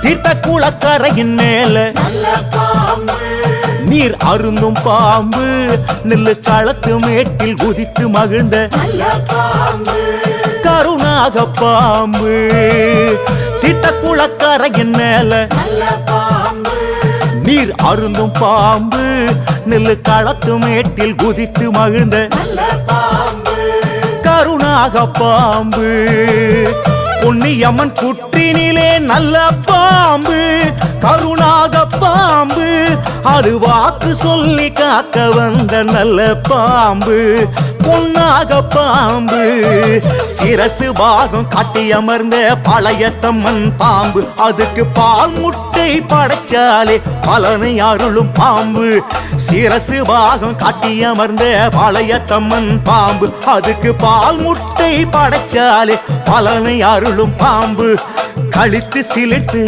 தீர்த்த குளக்கரையின் மேல நீர் அருந்தும் பாம்பு நெல்லு களத்து மேட்டில் குதித்து மகிழ்ந்த கருணாக பாம்பு. தீர்த்த குளக்கரையின் மேல நீர் அருந்தும் பாம்பு நெல்லு களத்து மேட்டில் குதித்து மகிழ்ந்த கருணாக பாம்பு. பொன்னியம்மன் புற்றினிலே நல்ல பாம்பு கருணாக பாம்பு. அது வாக்கு சொல்லி காக்க வந்த நல்ல பாம்பு பொன்னாக பாம்பு. சிரசு பாகம் காட்டி அமர்ந்த பழையத்தம்மன் பாம்பு. அதுக்கு பால் முட்டை படைச்சாலே பலனை அருளும் பாம்பு. சிரசு பாகம் காட்டி அமர்ந்த பழையத்தம்மன் பாம்பு. அதுக்கு பால் முட்டை படைச்சாலே பலனை அருளும் பாம்பு. கழித்து சிலிர்த்து